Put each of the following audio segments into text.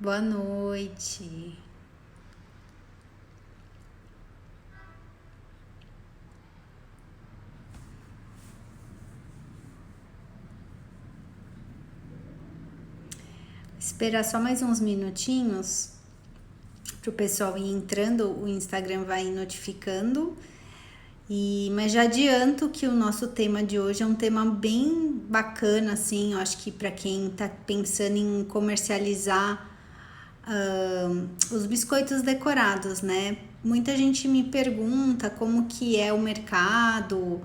Boa noite. Esperar só mais uns minutinhos para o pessoal ir entrando, o Instagram vai notificando. Mas já adianto que o nosso tema de hoje é um tema bem bacana, assim, eu acho que para quem está pensando em comercializar os biscoitos decorados, né? Muita gente me pergunta como que é o mercado,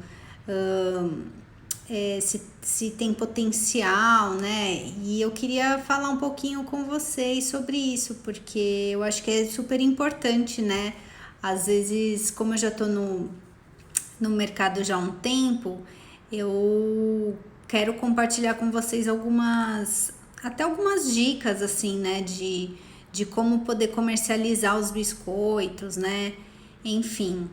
se tem potencial, né? E eu queria falar um pouquinho com vocês sobre isso, porque eu acho que é super importante, né? Às vezes, como eu já tô no mercado já há um tempo, eu quero compartilhar com vocês até algumas dicas, assim, né? De como poder comercializar os biscoitos, né? Enfim.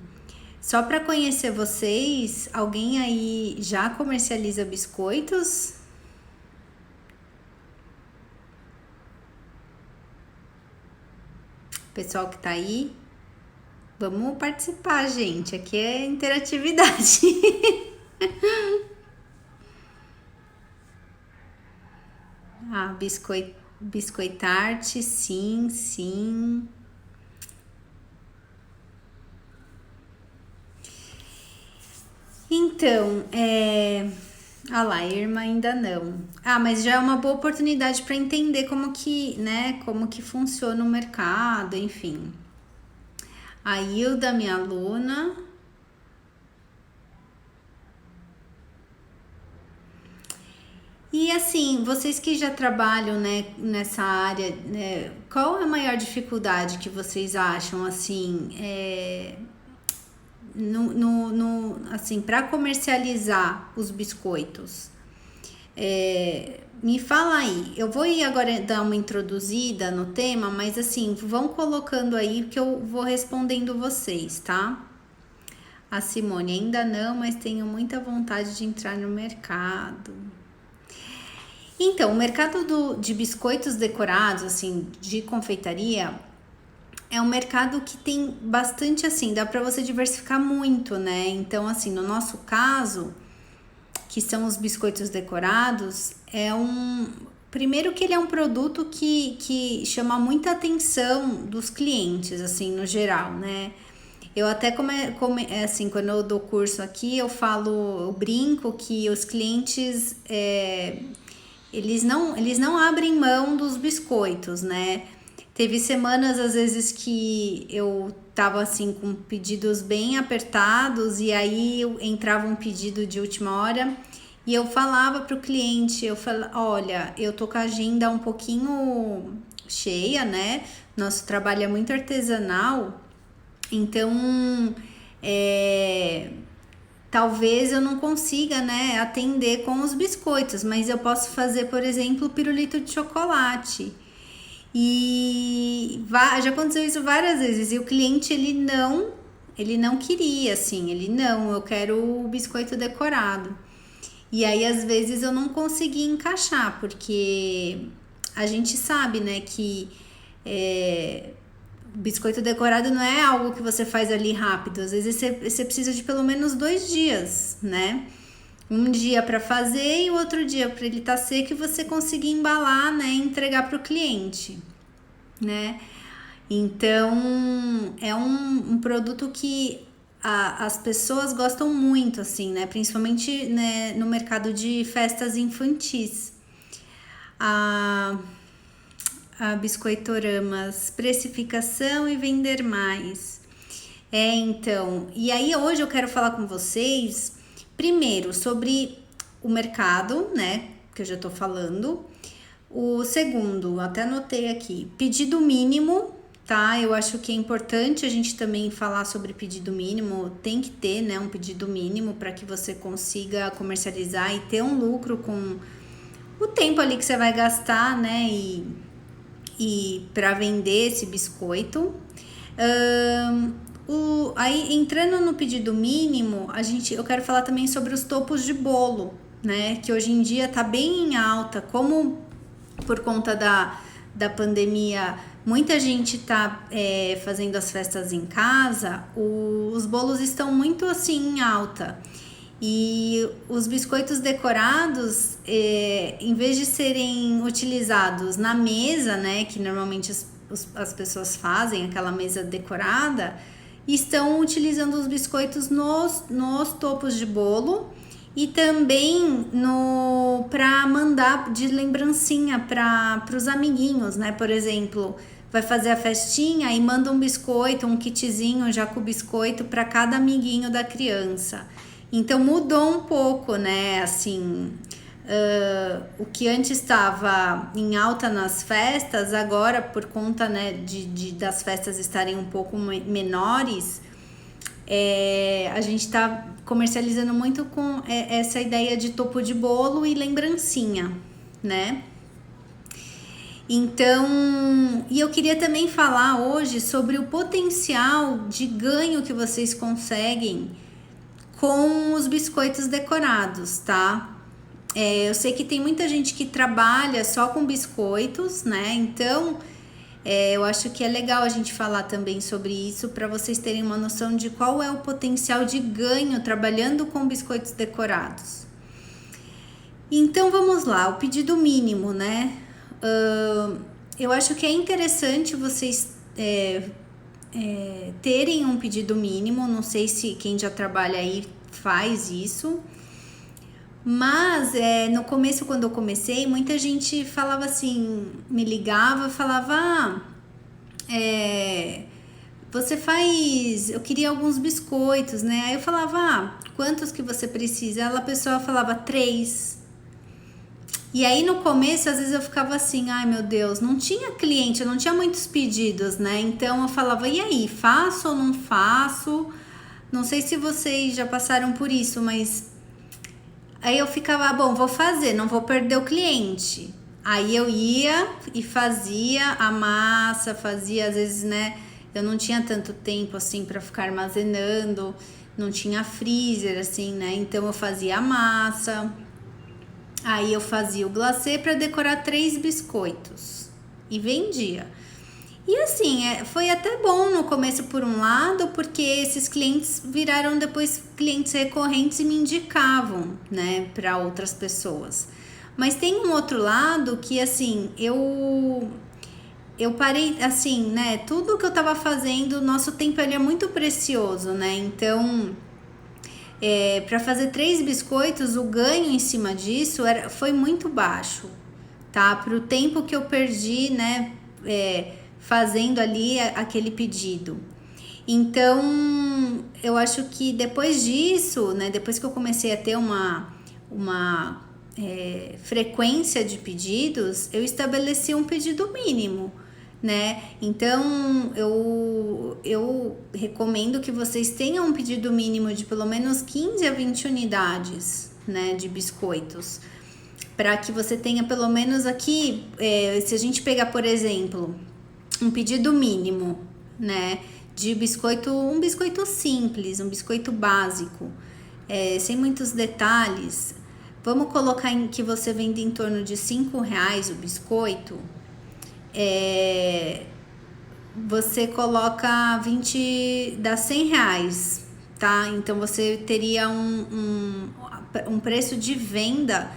Só para conhecer vocês, alguém aí já comercializa biscoitos? Pessoal que tá aí, vamos participar, gente. Aqui é interatividade. Ah, biscoitarte, sim, sim. Então, ah lá, Irma ainda não. Ah, mas já é uma boa oportunidade para entender como que, né, como que funciona o mercado, enfim. A Hilda, minha aluna. E assim, vocês que já trabalham, né, nessa área, né, qual é a maior dificuldade que vocês acham, assim, assim, para comercializar os biscoitos? Me fala aí, eu vou ir agora dar uma introduzida no tema, mas assim, vão colocando aí que eu vou respondendo vocês, tá? A Simone, ainda não, mas tenho muita vontade de entrar no mercado. Então, o mercado de biscoitos decorados, assim, de confeitaria, é um mercado que tem bastante, assim, dá para você diversificar muito, né? Então, assim, no nosso caso, que são os biscoitos decorados, primeiro que ele é um produto que chama muita atenção dos clientes, assim, no geral, né? Eu até assim, quando eu dou curso aqui, eu brinco que os clientes eles não abrem mão dos biscoitos, né? Teve semanas, às vezes, que eu tava assim com pedidos bem apertados e aí entrava um pedido de última hora e eu falava pro cliente, olha, eu tô com a agenda um pouquinho cheia, né? Nosso trabalho é muito artesanal, então talvez eu não consiga, né, atender com os biscoitos, mas eu posso fazer, por exemplo, pirulito de chocolate. E já aconteceu isso várias vezes. E o cliente ele não queria, assim, eu quero o biscoito decorado. E aí às vezes eu não consegui encaixar, porque a gente sabe, né, que biscoito decorado não é algo que você faz ali rápido. Às vezes você precisa de pelo menos 2 dias, né? Um dia para fazer e o outro dia para ele estar seco e você conseguir embalar, né, e entregar para o cliente, né? Então é um produto que as pessoas gostam muito, assim, né? Principalmente, né, no mercado de festas infantis. A, a Biscoitoramas, precificação e vender mais. Então, e aí hoje eu quero falar com vocês, primeiro, sobre o mercado, né, que eu já tô falando. O segundo, até anotei aqui, pedido mínimo, tá? Eu acho que é importante a gente também falar sobre pedido mínimo, tem que ter, né, um pedido mínimo para que você consiga comercializar e ter um lucro com o tempo ali que você vai gastar, né, e para vender esse biscoito. Aí entrando no pedido mínimo, eu quero falar também sobre os topos de bolo, né? Que hoje em dia tá bem em alta, como por conta da pandemia, muita gente tá fazendo as festas em casa, os bolos estão muito assim em alta. E os biscoitos decorados, em vez de serem utilizados na mesa, né, que normalmente as pessoas fazem, aquela mesa decorada, estão utilizando os biscoitos nos topos de bolo e também para mandar de lembrancinha para os amiguinhos, né? Por exemplo, vai fazer a festinha e manda um biscoito, um kitzinho já com biscoito para cada amiguinho da criança. Então mudou um pouco, né? Assim, o que antes estava em alta nas festas, agora por conta, né, das festas estarem um pouco menores, a gente está comercializando muito com essa ideia de topo de bolo e lembrancinha, né? Então, e eu queria também falar hoje sobre o potencial de ganho que vocês conseguem com os biscoitos decorados, tá? Eu sei que tem muita gente que trabalha só com biscoitos, né? Então, eu acho que é legal a gente falar também sobre isso para vocês terem uma noção de qual é o potencial de ganho trabalhando com biscoitos decorados. Então, vamos lá, o pedido mínimo, né? Eu acho que é interessante vocês terem um pedido mínimo, não sei se quem já trabalha aí faz isso, mas no começo, quando eu comecei, muita gente falava assim, me ligava e falava, você faz, eu queria alguns biscoitos, né? Aí eu falava, quantos que você precisa? A pessoa falava 3. E aí no começo, às vezes eu ficava assim, ai meu Deus, não tinha cliente, eu não tinha muitos pedidos, né? Então eu falava, e aí, faço ou não faço? Não sei se vocês já passaram por isso, mas aí eu ficava, bom, vou fazer, não vou perder o cliente. Aí eu ia e fazia a massa, fazia às vezes, né? Eu não tinha tanto tempo assim para ficar armazenando, não tinha freezer assim, né? Então eu fazia a massa. Aí eu fazia o glacê para decorar 3 biscoitos e vendia. E assim, foi até bom no começo por um lado, porque esses clientes viraram depois clientes recorrentes e me indicavam, né, para outras pessoas. Mas tem um outro lado que assim, eu parei assim, né, tudo que eu tava fazendo, nosso tempo ele é muito precioso, né? Então, para fazer 3 biscoitos, o ganho em cima disso foi muito baixo, tá? Para o tempo que eu perdi, né? Fazendo ali aquele pedido. Então, eu acho que depois disso, né? Depois que eu comecei a ter uma frequência de pedidos, eu estabeleci um pedido mínimo, né? Então eu recomendo que vocês tenham um pedido mínimo de pelo menos 15 a 20 unidades, né, de biscoitos, para que você tenha pelo menos aqui, se a gente pegar, por exemplo, um pedido mínimo, né, de biscoito, um biscoito simples, um biscoito básico, sem muitos detalhes, vamos colocar que você vende em torno de R$5 o biscoito. Você coloca 20, dá R$100, tá? Então você teria um preço de venda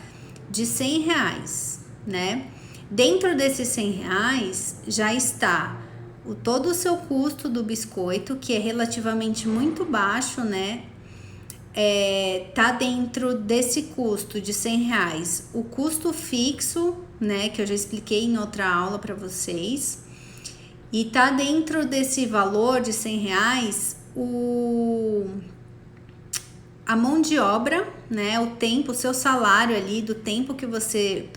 de R$100, né? Dentro desses R$100 já está todo o seu custo do biscoito, que é relativamente muito baixo, né? Tá dentro desse custo de R$100 o custo fixo, né, que eu já expliquei em outra aula para vocês, e tá dentro desse valor de R$100 a mão de obra, né, o tempo, o seu salário ali, do tempo que você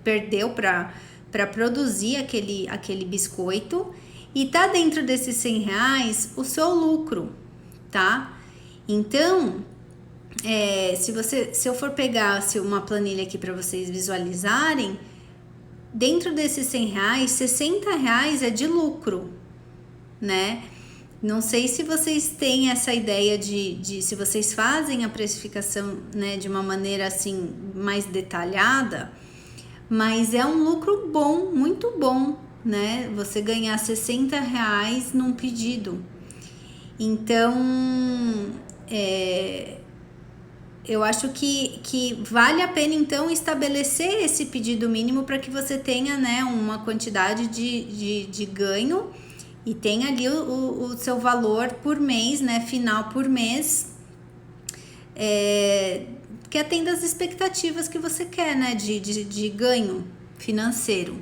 perdeu para produzir aquele biscoito, e tá dentro desses R$100 o seu lucro, tá? Então, se eu for pegar uma planilha aqui para vocês visualizarem, dentro desses R$100, R$60 é de lucro, né? Não sei se vocês têm essa ideia de se vocês fazem a precificação, né, de uma maneira assim mais detalhada, mas é um lucro bom, muito bom, né? Você ganhar R$ 60 num pedido. Então, eu acho que vale a pena, então, estabelecer esse pedido mínimo para que você tenha, né, uma quantidade de ganho e tenha ali o seu valor por mês, né, final por mês, que atenda às expectativas que você quer, né, de ganho financeiro.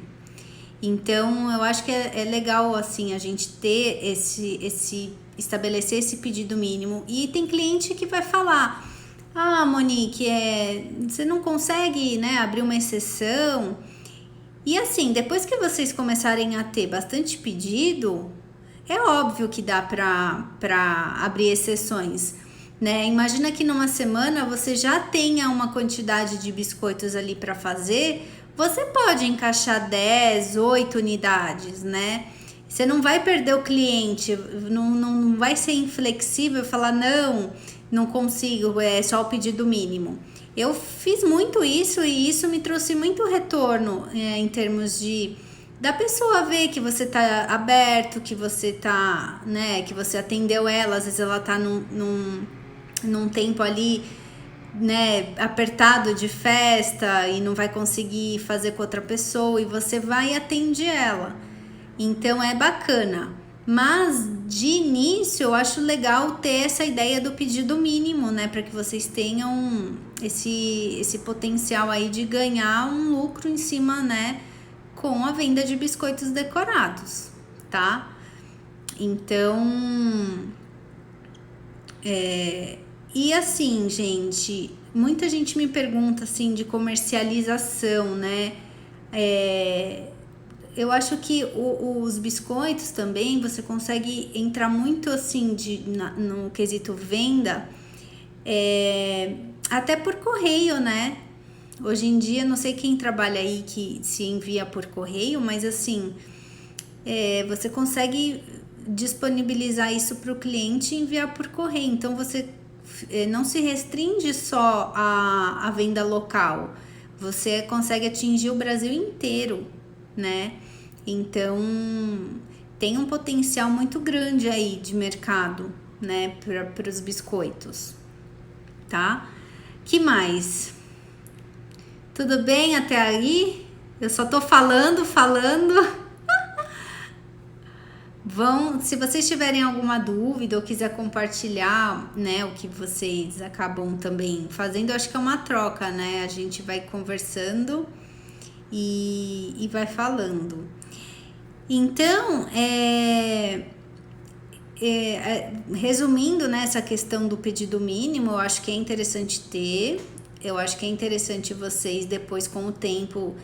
Então, eu acho que é legal, assim, a gente ter estabelecer esse pedido mínimo. E tem cliente que vai falar: ah, Monique, você não consegue, né, abrir uma exceção? E assim, depois que vocês começarem a ter bastante pedido, é óbvio que dá para abrir exceções, né? Imagina que numa semana você já tenha uma quantidade de biscoitos ali para fazer, você pode encaixar 10, 8 unidades, né? Você não vai perder o cliente, não vai ser inflexível e falar não consigo, é só o pedido mínimo. Eu fiz muito isso e isso me trouxe muito retorno em termos da pessoa ver que você tá aberto, que você tá, né, que você atendeu ela, às vezes ela tá num tempo ali, né, apertado de festa e não vai conseguir fazer com outra pessoa e você vai e atende ela. Então é bacana. Mas de início eu acho legal ter essa ideia do pedido mínimo, né, para que vocês tenham esse potencial aí de ganhar um lucro em cima, né, com a venda de biscoitos decorados, tá? Então, e assim, gente, muita gente me pergunta assim de comercialização, né? Eu acho que os biscoitos também você consegue entrar muito assim no quesito venda, até por correio, né? Hoje em dia, não sei quem trabalha aí que se envia por correio, mas assim, você consegue disponibilizar isso para o cliente e enviar por correio. Então, você não se restringe só à venda local, você consegue atingir o Brasil inteiro, né? Então, tem um potencial muito grande aí de mercado, né, para os biscoitos, tá? Que mais? Tudo bem até aí? Eu só tô falando. Se vocês tiverem alguma dúvida ou quiser compartilhar, né, o que vocês acabam também fazendo, eu acho que é uma troca, né? A gente vai conversando e vai falando. Então, resumindo, né, essa questão do pedido mínimo, eu acho que é interessante ter. Eu acho que é interessante vocês depois, com o tempo,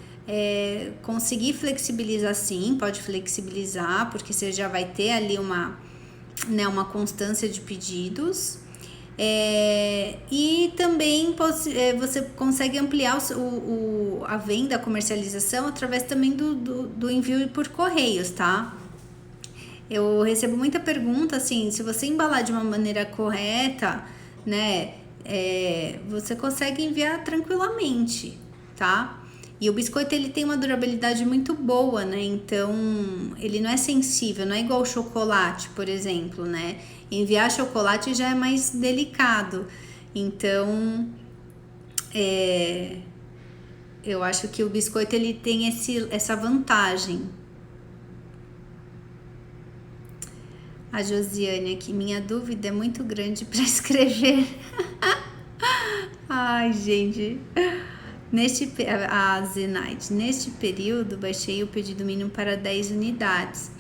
conseguir flexibilizar, sim, pode flexibilizar, porque você já vai ter ali uma constância de pedidos. E também você consegue ampliar a venda, a comercialização através também do envio por correios, tá? Eu recebo muita pergunta assim, se você embalar de uma maneira correta, né, você consegue enviar tranquilamente, tá? E o biscoito ele tem uma durabilidade muito boa, né? Então ele não é sensível, não é igual o chocolate, por exemplo, né? Enviar chocolate já é mais delicado. Então eu acho que o biscoito ele tem essa vantagem. A Josiane aqui, minha dúvida é muito grande para escrever. Ai, gente. A Zenaide, neste período, baixei o pedido mínimo para 10 unidades.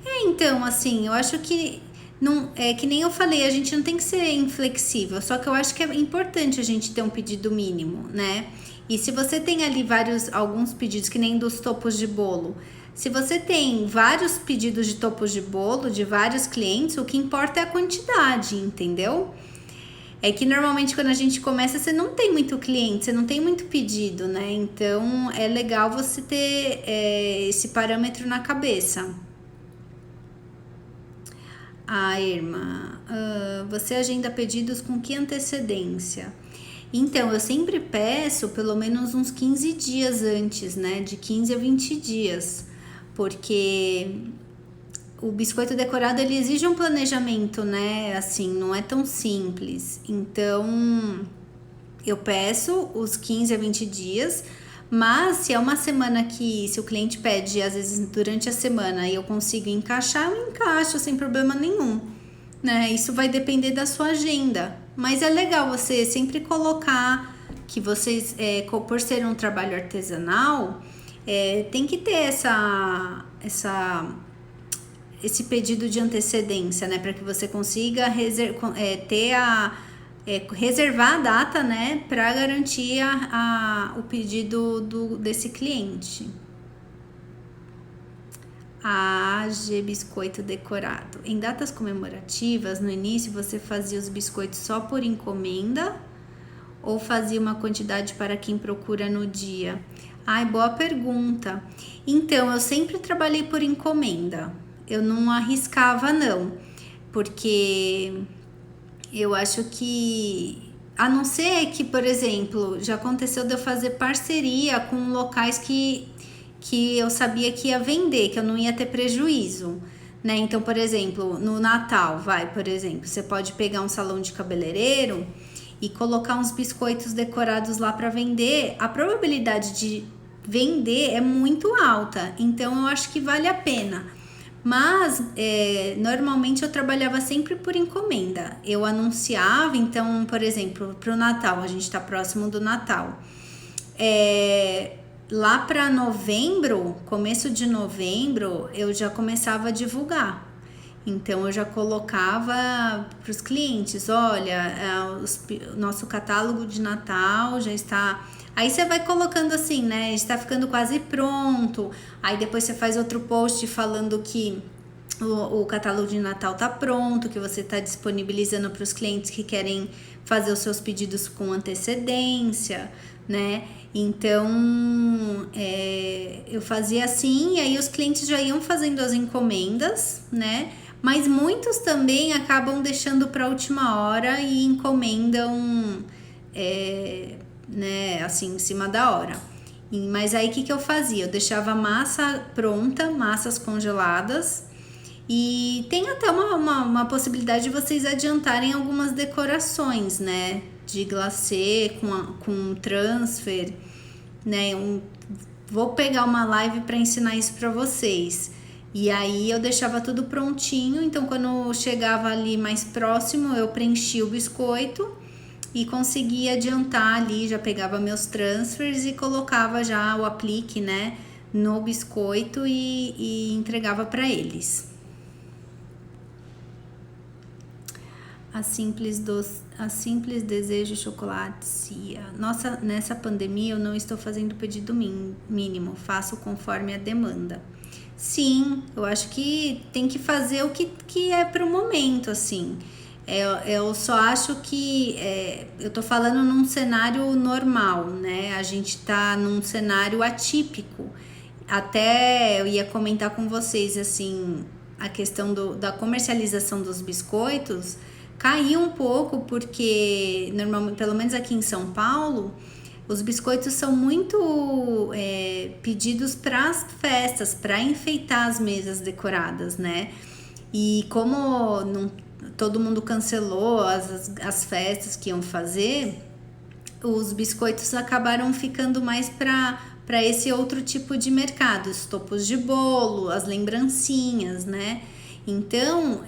Então, assim, eu acho que não é que nem eu falei, a gente não tem que ser inflexível, só que eu acho que é importante a gente ter um pedido mínimo, né? E se você tem ali alguns pedidos, que nem dos topos de bolo, se você tem vários pedidos de topos de bolo de vários clientes, o que importa é a quantidade, entendeu? É que normalmente quando a gente começa, você não tem muito cliente, você não tem muito pedido, né? Então é legal você ter esse parâmetro na cabeça. Irma, você agenda pedidos com que antecedência? Então, eu sempre peço pelo menos uns 15 dias antes, né? De 15 a 20 dias. Porque o biscoito decorado, ele exige um planejamento, né? Assim, não é tão simples. Então, eu peço os 15 a 20 dias, mas se é uma semana que, se o cliente pede, às vezes durante a semana, e eu consigo encaixar, eu encaixo sem problema nenhum, né? Isso vai depender da sua agenda. Mas é legal você sempre colocar que vocês, por ser um trabalho artesanal, tem que ter esse pedido de antecedência, né? Para que você consiga reservar a data, né? Para garantir o pedido desse cliente. AG biscoito decorado. Em datas comemorativas, no início você fazia os biscoitos só por encomenda ou fazia uma quantidade para quem procura no dia? Ai, boa pergunta. Então, eu sempre trabalhei por encomenda. Eu não arriscava, não. Porque eu acho que... A não ser que, por exemplo, já aconteceu de eu fazer parceria com locais que eu sabia que ia vender, que eu não ia ter prejuízo, né? Então, por exemplo, no Natal, por exemplo, você pode pegar um salão de cabeleireiro e colocar uns biscoitos decorados lá para vender. A probabilidade de vender é muito alta, então eu acho que vale a pena. Mas normalmente eu trabalhava sempre por encomenda. Eu anunciava, então, por exemplo, para o Natal, a gente está próximo do Natal. Lá para novembro, começo de novembro, eu já começava a divulgar. Então eu já colocava para os clientes, olha, o nosso catálogo de Natal já está. Aí você vai colocando assim, né? Está ficando quase pronto. Aí depois você faz outro post falando que o catálogo de Natal tá pronto, que você está disponibilizando para os clientes que querem fazer os seus pedidos com antecedência, né? Então eu fazia assim, e aí os clientes já iam fazendo as encomendas, né? Mas muitos também acabam deixando para a última hora e encomendam, né, assim, em cima da hora. Mas aí o que eu fazia? Eu deixava a massa pronta, massas congeladas, e tem até uma possibilidade de vocês adiantarem algumas decorações, né? De glacê com transfer, né? Vou pegar uma live para ensinar isso para vocês. E aí eu deixava tudo prontinho, então quando chegava ali mais próximo, eu preenchia o biscoito e conseguia adiantar ali, já pegava meus transfers e colocava já o aplique, né, no biscoito e entregava para eles. A simples desejo chocolate Cia. Nossa, nessa pandemia eu não estou fazendo pedido mínimo, faço conforme a demanda. Sim, eu acho que tem que fazer o que é para o momento, assim. Eu só acho que eu tô falando num cenário normal, né? A gente tá num cenário atípico. Até eu ia comentar com vocês, assim, a questão da comercialização dos biscoitos caiu um pouco, porque normalmente, pelo menos aqui em São Paulo, os biscoitos são muito pedidos para as festas, para enfeitar as mesas decoradas, né? E como todo mundo cancelou as festas que iam fazer, os biscoitos acabaram ficando mais para esse outro tipo de mercado, os topos de bolo, as lembrancinhas, né? Então,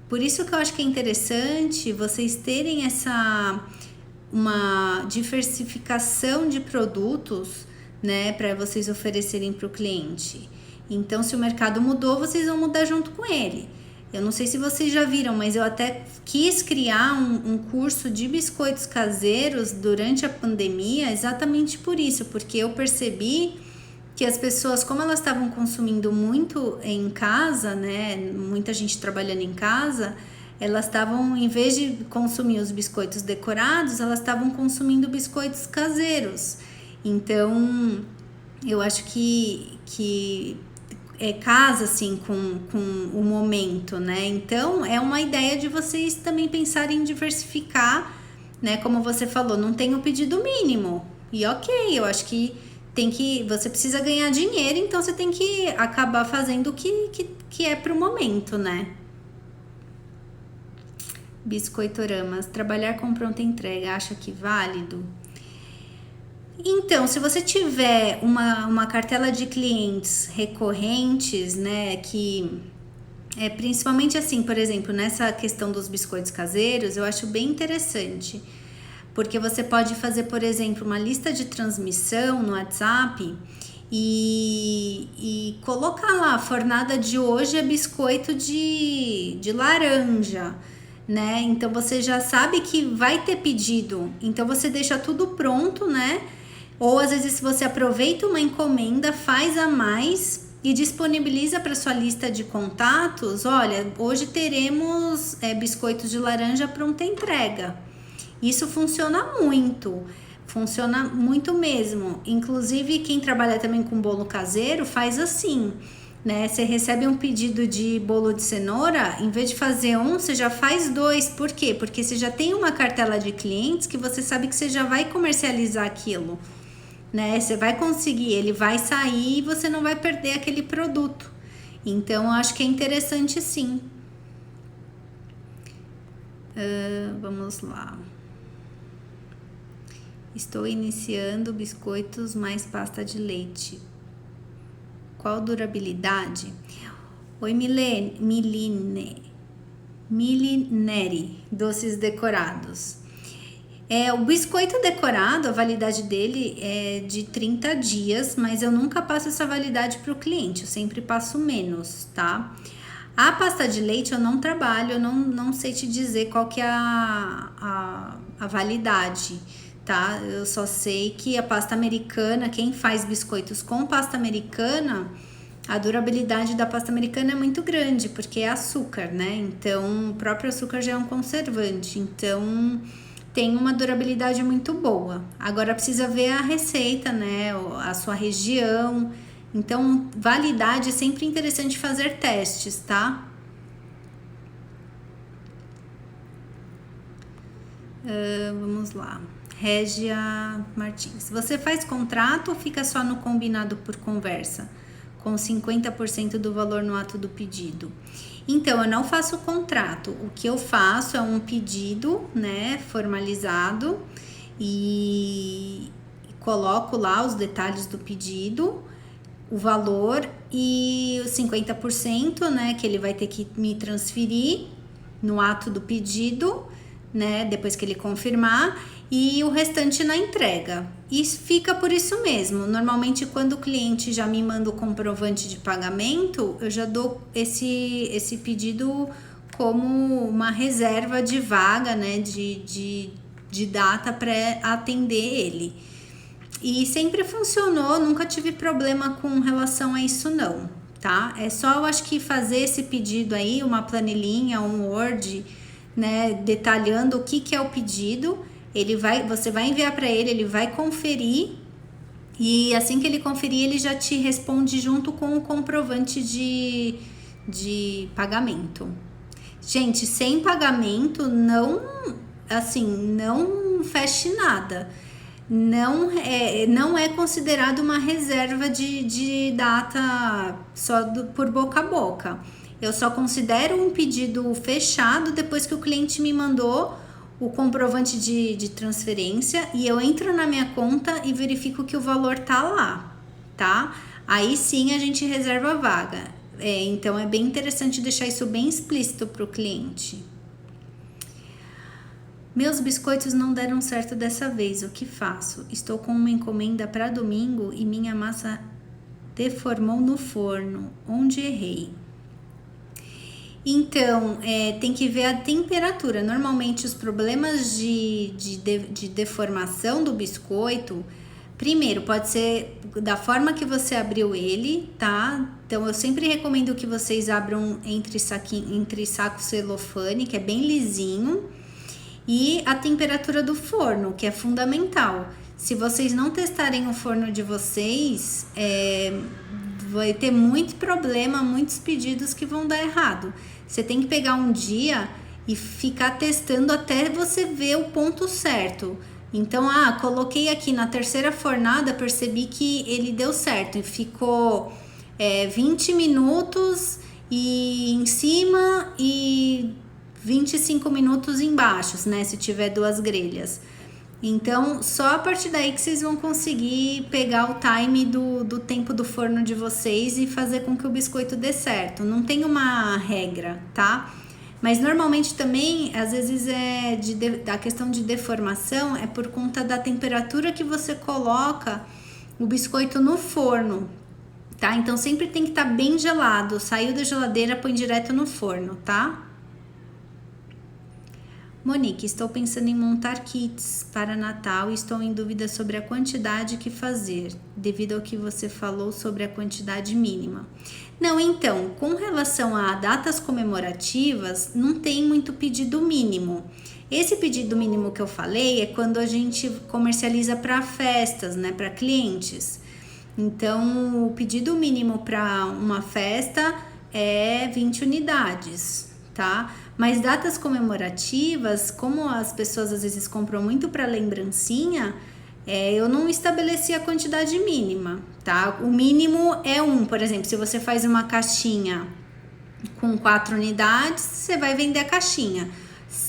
por isso que eu acho que é interessante vocês terem uma diversificação de produtos, né, para vocês oferecerem para o cliente. Então, se o mercado mudou, vocês vão mudar junto com ele. Eu não sei se vocês já viram, mas eu até quis criar um curso de biscoitos caseiros durante a pandemia, exatamente por isso, porque eu percebi que as pessoas, como elas estavam consumindo muito em casa, né, muita gente trabalhando em casa, elas estavam, em vez de consumir os biscoitos decorados, elas estavam consumindo biscoitos caseiros. Então, eu acho que casa assim com o momento, né? Então, é uma ideia de vocês também pensarem em diversificar né? Como você falou, não tem o pedido mínimo. E ok, eu acho que você precisa ganhar dinheiro, então você tem que acabar fazendo o que é pro momento, né? Biscoitoramas, trabalhar com pronta entrega, acha que válido? Então, se você tiver uma cartela de clientes recorrentes, né, que principalmente assim, por exemplo, nessa questão dos biscoitos caseiros, eu acho bem interessante, porque você pode fazer, por exemplo, uma lista de transmissão no WhatsApp e colocar lá, a fornada de hoje é biscoito de laranja, né? Então você já sabe que vai ter pedido, então você deixa tudo pronto, né? Ou às vezes, se você aproveita uma encomenda, faz a mais e disponibiliza para sua lista de contatos. Olha, hoje teremos biscoitos de laranja pronta entrega. Isso funciona muito mesmo. Inclusive, quem trabalha também com bolo caseiro faz assim, né? Você recebe um pedido de bolo de cenoura, em vez de fazer um, você já faz 2. Por quê? Porque você já tem uma cartela de clientes que você sabe que você já vai comercializar aquilo, né? Você vai conseguir, ele vai sair e você não vai perder aquele produto. Então, eu acho que é interessante sim. Vamos lá. Estou iniciando biscoitos mais pasta de leite. Qual durabilidade? Oi, Milineri, doces decorados. O biscoito decorado, a validade dele é de 30 dias, mas eu nunca passo essa validade para o cliente, eu sempre passo menos, tá? A pasta de leite eu não trabalho, eu não sei te dizer qual que é a validade, tá? Eu só sei que a pasta americana, quem faz biscoitos com pasta americana, a durabilidade da pasta americana é muito grande, porque é açúcar, né? Então, o próprio açúcar já é um conservante, então tem uma durabilidade muito boa. Agora precisa ver a receita, né? A sua região. Então, validade é sempre interessante fazer testes, tá? Vamos lá. Régia Martins. Você faz contrato ou fica só no combinado por conversa? Com 50% do valor no ato do pedido. Então, eu não faço contrato. O que eu faço é um pedido, né, formalizado e coloco lá os detalhes do pedido, o valor e os 50%, né, que ele vai ter que me transferir no ato do pedido, né, depois que ele confirmar, e o restante na entrega. E fica por isso mesmo. Normalmente, quando o cliente já me manda o comprovante de pagamento, eu já dou esse pedido como uma reserva de vaga, né, de data para atender ele. E sempre funcionou, nunca tive problema com relação a isso não, tá? É só, eu acho que fazer esse pedido aí, uma planilhinha, um Word, né, detalhando o que é o pedido. Você vai enviar para ele vai conferir e assim que ele conferir, ele já te responde junto com o comprovante de pagamento. Gente, sem pagamento não feche nada. Não é considerado uma reserva de data só por boca a boca. Eu só considero um pedido fechado depois que o cliente me mandou o comprovante de transferência e eu entro na minha conta e verifico que o valor tá lá, tá? Aí sim a gente reserva a vaga. Então é bem interessante deixar isso bem explícito para o cliente. Meus biscoitos não deram certo dessa vez, o que faço? Estou com uma encomenda para domingo e minha massa deformou no forno, onde errei. Então, tem que ver a temperatura. Normalmente, os problemas de deformação do biscoito, primeiro, pode ser da forma que você abriu ele, tá? Então, eu sempre recomendo que vocês abram entre saco celofane, que é bem lisinho, e a temperatura do forno, que é fundamental. Se vocês não testarem o forno de vocês, vai ter muito problema, muitos pedidos que vão dar errado. Você tem que pegar um dia e ficar testando até você ver o ponto certo. Então, coloquei aqui na terceira fornada, percebi que ele deu certo e ficou 20 minutos e em cima e 25 minutos embaixo, né? Se tiver duas grelhas. Então, só a partir daí que vocês vão conseguir pegar o time do tempo do forno de vocês e fazer com que o biscoito dê certo. Não tem uma regra, tá? Mas normalmente também, às vezes a questão de deformação é por conta da temperatura que você coloca o biscoito no forno, tá? Então sempre tem que estar bem gelado. Saiu da geladeira, põe direto no forno, tá? Monique, estou pensando em montar kits para Natal e estou em dúvida sobre a quantidade que fazer, devido ao que você falou sobre a quantidade mínima. Não, então, com relação a datas comemorativas, não tem muito pedido mínimo. Esse pedido mínimo que eu falei é quando a gente comercializa para festas, né, para clientes. Então, o pedido mínimo para uma festa é 20 unidades, tá? Mas datas comemorativas, como as pessoas às vezes compram muito para lembrancinha, eu não estabeleci a quantidade mínima, tá? O mínimo é por exemplo, se você faz uma caixinha com 4 unidades, você vai vender a caixinha.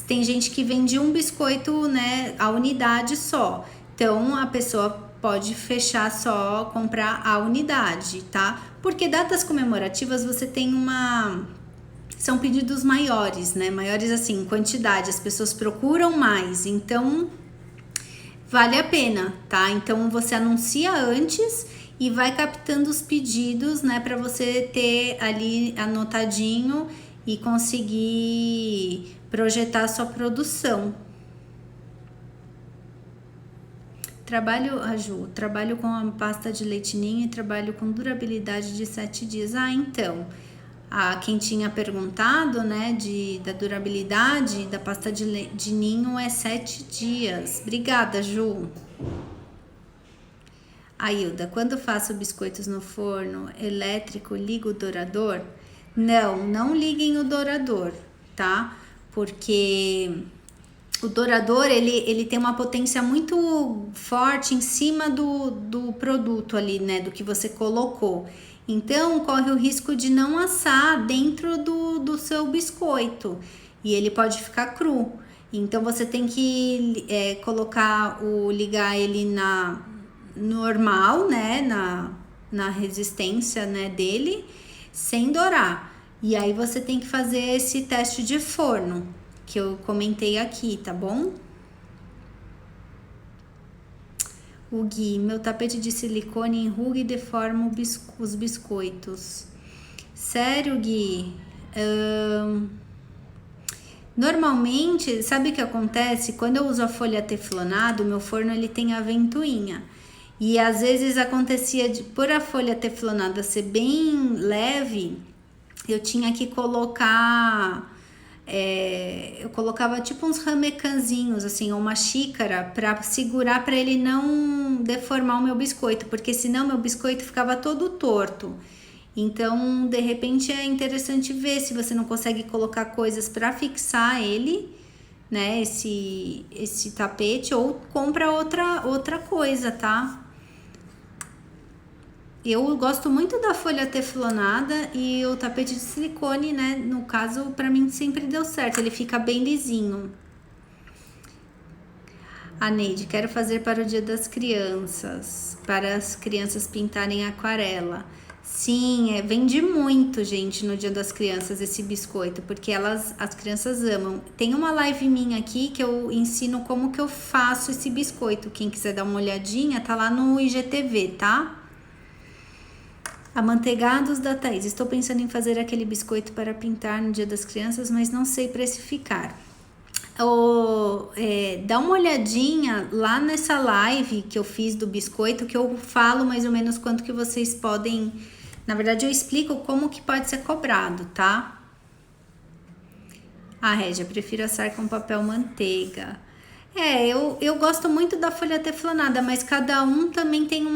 Tem gente que vende um biscoito, né, a unidade só. Então, a pessoa pode fechar só, comprar a unidade, tá? Porque datas comemorativas você tem são pedidos maiores, né? Maiores assim, em quantidade, as pessoas procuram mais, então vale a pena, tá? Então você anuncia antes e vai captando os pedidos, né, para você ter ali anotadinho e conseguir projetar a sua produção. Trabalho com a pasta de leite ninho e trabalho com durabilidade de 7 dias. Então, quem tinha perguntado, né, da durabilidade da pasta de ninho é 7 dias. Obrigada, Ju. Hilda, quando faço biscoitos no forno elétrico, ligo o dourador? Não liguem o dourador, tá? Porque o dourador, ele tem uma potência muito forte em cima do produto ali, né, do que você colocou. Então, corre o risco de não assar dentro do seu biscoito e ele pode ficar cru. Então, você tem que ligar ele na normal, né, na resistência, né, dele, sem dourar. E aí, você tem que fazer esse teste de forno, que eu comentei aqui, tá bom? O Gui, meu tapete de silicone enruga e deforma os biscoitos. Sério, Gui? Normalmente, sabe o que acontece? Quando eu uso a folha teflonada, o meu forno ele tem a ventoinha. E às vezes acontecia por a folha teflonada ser bem leve, eu tinha que colocar... eu colocava tipo uns ramecanzinhos, assim, ou uma xícara para segurar, para ele não deformar o meu biscoito, porque senão meu biscoito ficava todo torto. Então, de repente, é interessante ver se você não consegue colocar coisas para fixar ele, né, esse tapete, ou compra outra coisa, tá? Eu gosto muito da folha teflonada e o tapete de silicone, né? No caso, pra mim sempre deu certo, ele fica bem lisinho. A Neide, quero fazer para o Dia das Crianças, para as crianças pintarem aquarela. Sim, vende muito, gente, no Dia das Crianças esse biscoito, porque as crianças amam. Tem uma live minha aqui que eu ensino como que eu faço esse biscoito. Quem quiser dar uma olhadinha, tá lá no IGTV, tá? Amanteigados da Thaís. Estou pensando em fazer aquele biscoito para pintar no Dia das Crianças, mas não sei precificar. Dá uma olhadinha lá nessa live que eu fiz do biscoito, que eu falo mais ou menos quanto que vocês podem... Na verdade, eu explico como que pode ser cobrado, tá? Régia, prefiro assar com papel manteiga. Eu gosto muito da folha teflonada, mas cada um também tem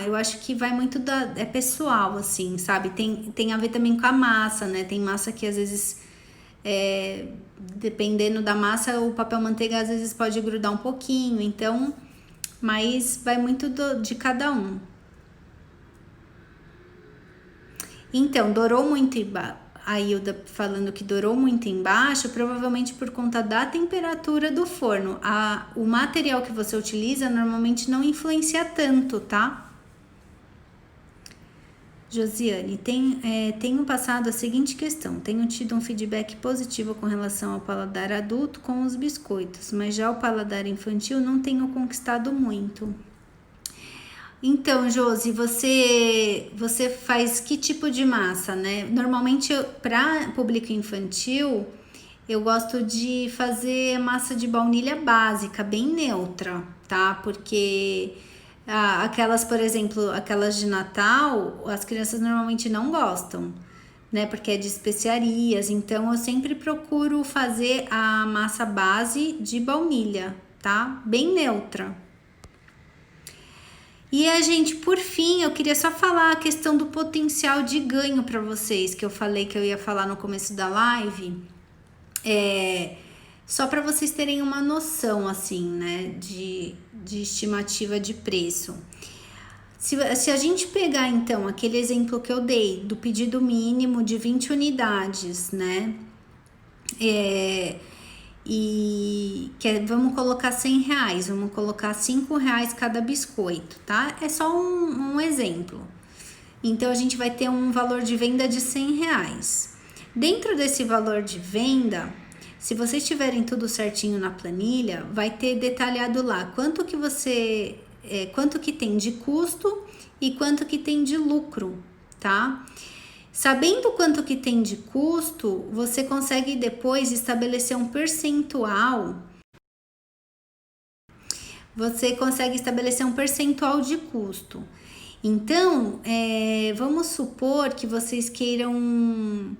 eu acho que vai muito é pessoal, assim, sabe? Tem a ver também com a massa, né? Tem massa que às vezes dependendo da massa, o papel manteiga às vezes pode grudar um pouquinho, então, mas vai muito de cada um. Então, dourou muito embaixo. A Hilda falando que dourou muito embaixo, provavelmente por conta da temperatura do forno. O material que você utiliza normalmente não influencia tanto, tá? Josiane, tenho passado a seguinte questão. Tenho tido um feedback positivo com relação ao paladar adulto com os biscoitos, mas já o paladar infantil não tenho conquistado muito. Então, Josi, você faz que tipo de massa, né? Normalmente, para público infantil, eu gosto de fazer massa de baunilha básica, bem neutra, tá? Porque aquelas, por exemplo, aquelas de Natal, as crianças normalmente não gostam, né? Porque é de especiarias. Então, eu sempre procuro fazer a massa base de baunilha, tá? Bem neutra. E gente, por fim, eu queria só falar a questão do potencial de ganho para vocês, que eu falei que eu ia falar no começo da live. Só para vocês terem uma noção, assim, né, de estimativa de preço. Se a gente pegar, então, aquele exemplo que eu dei, do pedido mínimo de 20 unidades, né, vamos colocar R$100, vamos colocar R$5 cada biscoito, tá? É só um exemplo. Então, a gente vai ter um valor de venda de R$100. Dentro desse valor de venda, se vocês tiverem tudo certinho na planilha, vai ter detalhado lá quanto que tem de custo e quanto que tem de lucro, tá? Sabendo quanto que tem de custo, você consegue depois estabelecer um percentual. Você consegue estabelecer um percentual de custo. Então, vamos supor que vocês queiram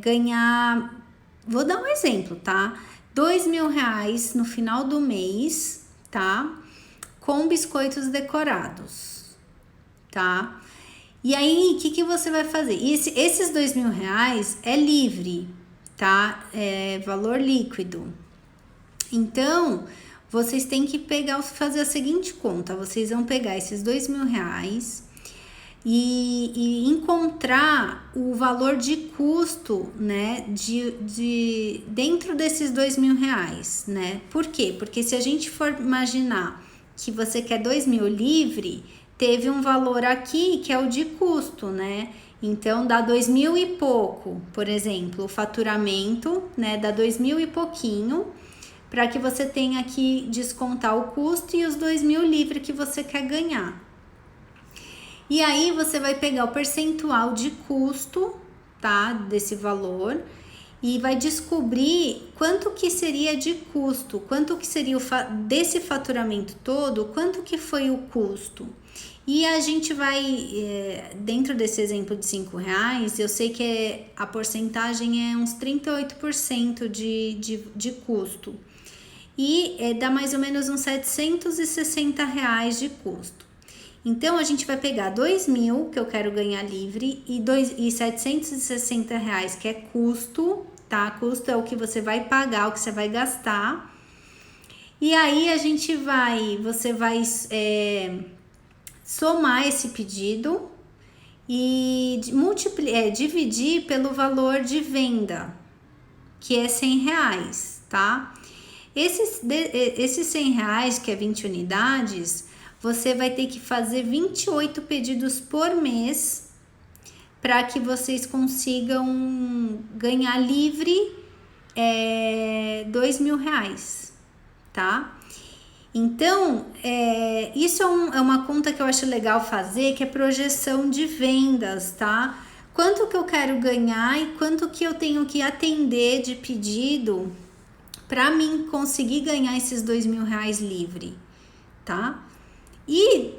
ganhar, vou dar um exemplo, tá? R$2.000 no final do mês, tá? Com biscoitos decorados, tá? E aí, o que você vai fazer? Esses R$2.000 é livre, tá? É valor líquido. Então, vocês têm que fazer a seguinte conta. Vocês vão pegar esses R$2.000 e encontrar o valor de custo, né? Dentro desses R$2.000, né? Por quê? Porque se a gente for imaginar que você quer 2.000 livre, teve um valor aqui que é o de custo, né? Então, dá 2.000 e pouco, por exemplo, o faturamento, né? Dá 2.000 e pouquinho, para que você tenha que descontar o custo e os 2.000 livre que você quer ganhar. E aí, você vai pegar o percentual de custo, tá? Desse valor, e vai descobrir quanto que seria de custo, quanto que seria desse faturamento todo, quanto que foi o custo. E a gente vai, dentro desse exemplo de R$5, eu sei que a porcentagem é uns 38% de custo. E dá mais ou menos uns R$760 de custo. Então, a gente vai pegar 2.000, que eu quero ganhar livre, e R$760, que é custo, tá? Custo é o que você vai pagar, o que você vai gastar. E aí, você vai somar esse pedido e dividir pelo valor de venda, que é R$100, tá? Esses R$100, que é 20 unidades, você vai ter que fazer 28 pedidos por mês para que vocês consigam ganhar livre R$2.000, tá? Então, isso é uma conta que eu acho legal fazer, que é projeção de vendas, tá? Quanto que eu quero ganhar e quanto que eu tenho que atender de pedido para mim conseguir ganhar esses R$2.000 livre, tá? E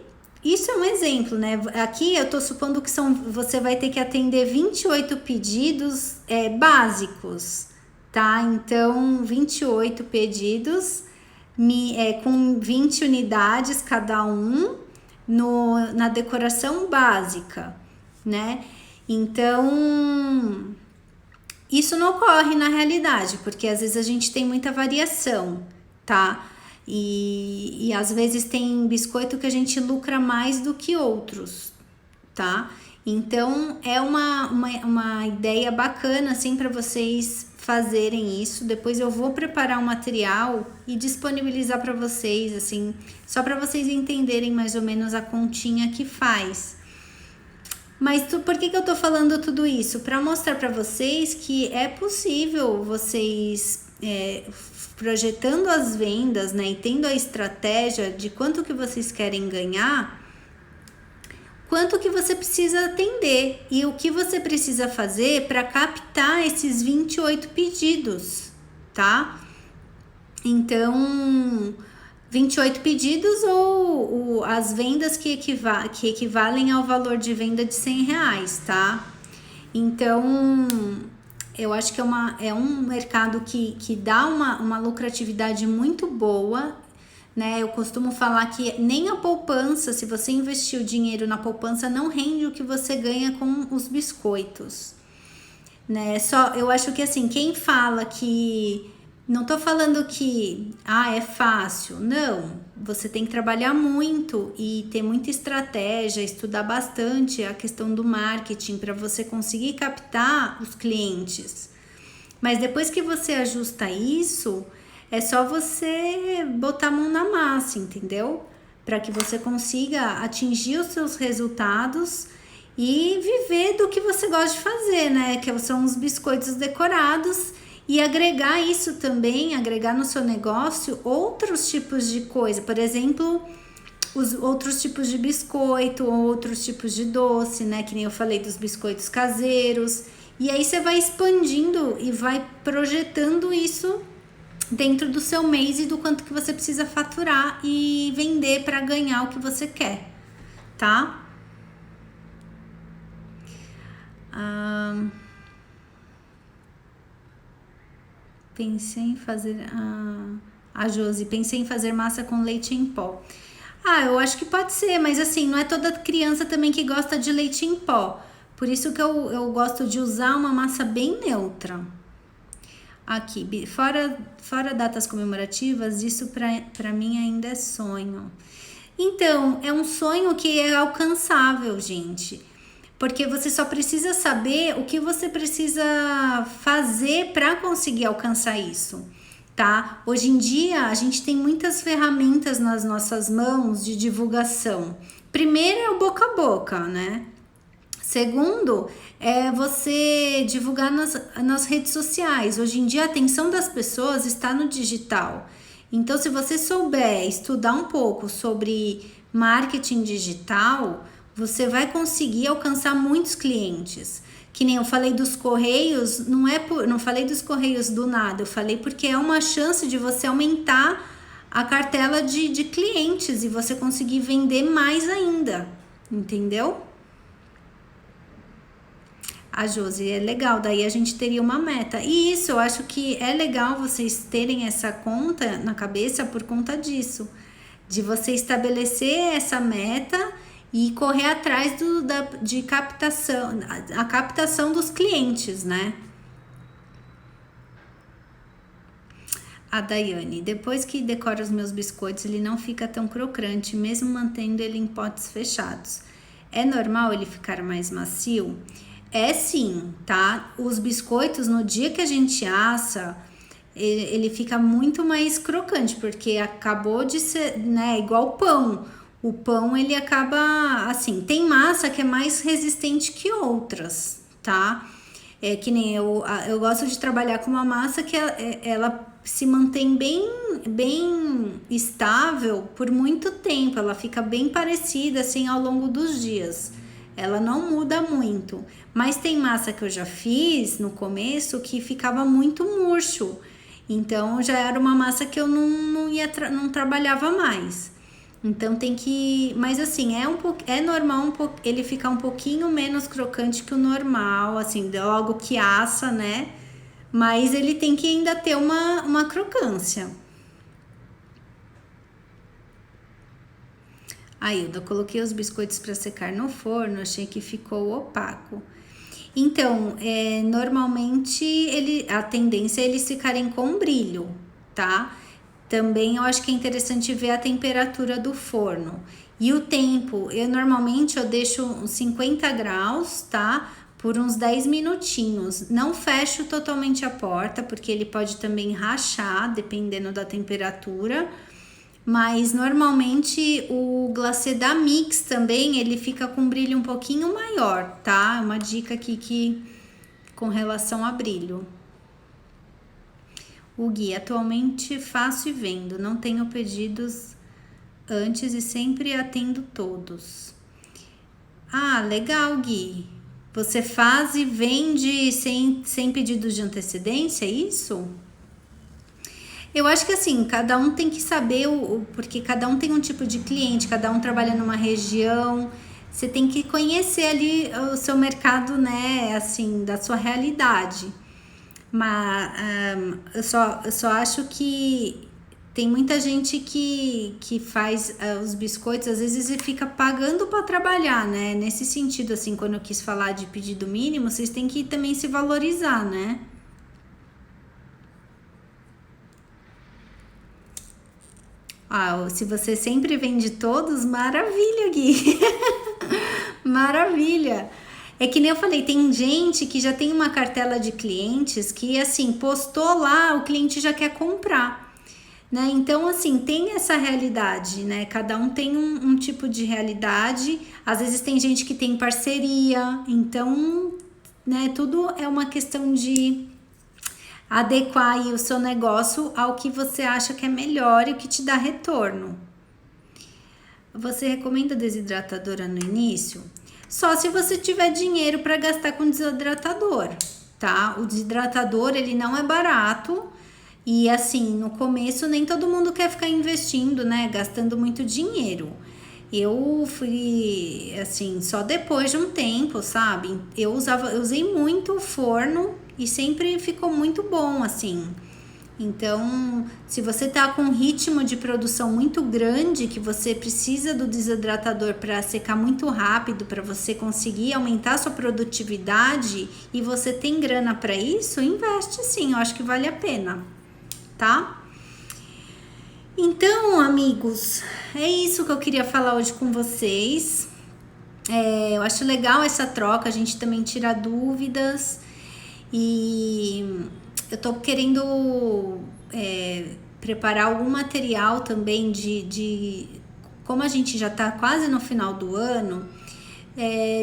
isso é um exemplo, né? Aqui eu tô supondo que você vai ter que atender 28 pedidos básicos, tá? Então, 28 pedidos com 20 unidades cada um na decoração básica, né? Então, Isso não ocorre na realidade, porque às vezes a gente tem muita variação, tá? E às vezes tem biscoito que a gente lucra mais do que outros, tá? Então é uma ideia bacana assim para vocês fazerem isso. Depois eu vou preparar um material e disponibilizar para vocês, assim, só para vocês entenderem mais ou menos a continha que faz. Mas por que eu tô falando tudo isso? Para mostrar para vocês que é possível vocês projetando as vendas, né, e tendo a estratégia de quanto que vocês querem ganhar, quanto que você precisa atender e o que você precisa fazer para captar esses 28 pedidos, tá? Então, 28 pedidos ou as vendas que equivalem ao valor de venda de R$100, tá? Então, eu acho que é um mercado que dá uma lucratividade muito boa, né? Eu costumo falar que nem a poupança, se você investir o dinheiro na poupança, não rende o que você ganha com os biscoitos, né? Eu acho que assim, quem fala que não tô falando que é fácil, não. Você tem que trabalhar muito e ter muita estratégia, estudar bastante a questão do marketing para você conseguir captar os clientes. Mas depois que você ajusta isso, é só você botar a mão na massa, entendeu? Para que você consiga atingir os seus resultados e viver do que você gosta de fazer, né? Que são os biscoitos decorados. E agregar isso também, agregar no seu negócio outros tipos de coisa. Por exemplo, os outros tipos de biscoito, outros tipos de doce, né? Que nem eu falei dos biscoitos caseiros. E aí você vai expandindo e vai projetando isso dentro do seu mês e do quanto que você precisa faturar e vender para ganhar o que você quer, tá? Pensei em fazer a Josi, pensei em fazer massa com leite em pó. Eu acho que pode ser, mas assim, não é toda criança também que gosta de leite em pó. Por isso que eu gosto de usar uma massa bem neutra. Aqui, fora datas comemorativas, isso para mim ainda é sonho. Então, é um sonho que é alcançável, gente. Porque você só precisa saber o que você precisa fazer para conseguir alcançar isso, tá? Hoje em dia, a gente tem muitas ferramentas nas nossas mãos de divulgação. Primeiro é o boca a boca, né? Segundo, é você divulgar nas redes sociais. Hoje em dia, a atenção das pessoas está no digital. Então, se você souber estudar um pouco sobre marketing digital, você vai conseguir alcançar muitos clientes. Que nem eu falei dos correios, não falei dos correios do nada, eu falei porque é uma chance de você aumentar a cartela de clientes e você conseguir vender mais ainda, entendeu? A Josi, é legal, daí a gente teria uma meta. E isso, eu acho que é legal vocês terem essa conta na cabeça por conta disso. De você estabelecer essa meta e correr atrás de captação, a captação dos clientes, né? A Daiane, depois que decora os meus biscoitos, ele não fica tão crocante, mesmo mantendo ele em potes fechados. É normal ele ficar mais macio? É sim, tá? Os biscoitos, no dia que a gente assa, ele fica muito mais crocante, porque acabou de ser, né, igual pão. O pão, ele acaba, assim, tem massa que é mais resistente que outras, tá? É que nem eu gosto de trabalhar com uma massa que ela se mantém bem estável por muito tempo, ela fica bem parecida, assim, ao longo dos dias. Ela não muda muito, mas tem massa que eu já fiz no começo que ficava muito murcho, então já era uma massa que eu não trabalhava mais. Então tem que, mas assim, é normal ele ficar um pouquinho menos crocante que o normal, assim, logo que assa, né? Mas ele tem que ainda ter uma crocância. Aí, eu coloquei os biscoitos para secar no forno, achei que ficou opaco. Então, normalmente a tendência é eles ficarem com brilho, tá? Também eu acho que é interessante ver a temperatura do forno. E o tempo, normalmente eu deixo uns 50 graus, tá? Por uns 10 minutinhos. Não fecho totalmente a porta, porque ele pode também rachar, dependendo da temperatura. Mas normalmente o glacê da Mix também, ele fica com brilho um pouquinho maior, tá? Uma dica aqui com relação a brilho. O Gui, atualmente faço e vendo, não tenho pedidos antes e sempre atendo todos. Ah, legal, Gui. Você faz e vende sem pedidos de antecedência, é isso? Eu acho que assim, cada um tem que saber, porque cada um tem um tipo de cliente, cada um trabalha numa região. Você tem que conhecer ali o seu mercado, né? Assim, da sua realidade. Mas eu só acho que tem muita gente que faz os biscoitos, às vezes e fica pagando para trabalhar, né? Nesse sentido, assim, quando eu quis falar de pedido mínimo, vocês têm que também se valorizar, né? Ah, se você sempre vende todos, maravilha, Gui. Maravilha. É que nem eu falei, tem gente que já tem uma cartela de clientes que, assim, postou lá, o cliente já quer comprar, né? Então, assim, tem essa realidade, né? Cada um tem um tipo de realidade. Às vezes tem gente que tem parceria, então, né? Tudo é uma questão de adequar aí o seu negócio ao que você acha que é melhor e que te dá retorno. Você recomenda desidratadora no início? Só se você tiver dinheiro para gastar com desidratador, tá? O desidratador, ele não é barato e assim, no começo nem todo mundo quer ficar investindo, né? Gastando muito dinheiro. Eu fui assim, só depois de um tempo, sabe? Eu usei muito o forno e sempre ficou muito bom, assim. Então, se você tá com um ritmo de produção muito grande, que você precisa do desidratador para secar muito rápido, para você conseguir aumentar sua produtividade e você tem grana para isso, investe sim, eu acho que vale a pena, tá? Então, amigos, é isso que eu queria falar hoje com vocês. Eu acho legal essa troca, a gente também tira dúvidas e eu tô querendo preparar algum material também de como a gente já tá quase no final do ano,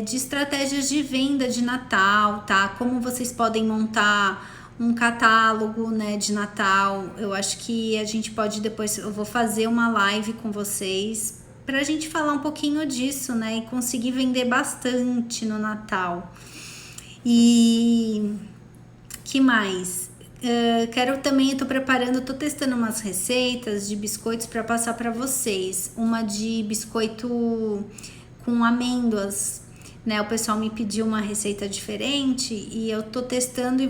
de estratégias de venda de Natal, tá? Como vocês podem montar um catálogo, né, de Natal. Eu acho que a gente pode depois, eu vou fazer uma live com vocês pra gente falar um pouquinho disso, né, e conseguir vender bastante no Natal. E que mais? Quero também, eu tô preparando, tô testando umas receitas de biscoitos para passar para vocês. Uma de biscoito com amêndoas, né? O pessoal me pediu uma receita diferente e eu tô testando e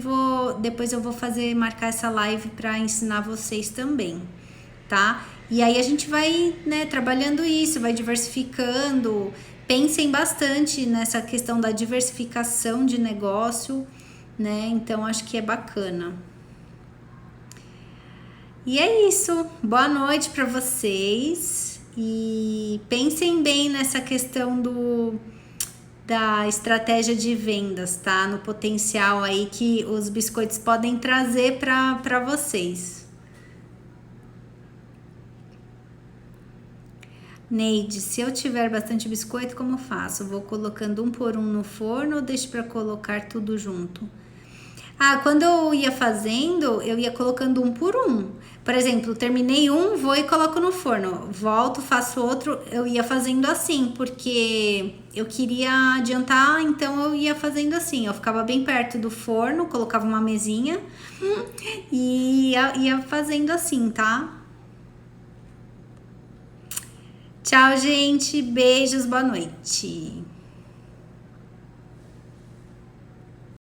depois eu vou marcar essa live para ensinar vocês também, tá? E aí a gente vai, né, trabalhando isso, vai diversificando. Pensem bastante nessa questão da diversificação de negócio, né? Então acho que é bacana. E é isso. Boa noite para vocês e pensem bem nessa questão da estratégia de vendas, tá? No potencial aí que os biscoitos podem trazer para vocês. Neide, se eu tiver bastante biscoito, como faço? Vou colocando um por um no forno ou deixo para colocar tudo junto? Ah, quando eu ia fazendo, eu ia colocando um por um. Por exemplo, terminei um, vou e coloco no forno. Volto, faço outro. Eu ia fazendo assim, porque eu queria adiantar, então eu ia fazendo assim. Eu ficava bem perto do forno, colocava uma mesinha e ia fazendo assim, tá? Tchau, gente. Beijos, boa noite.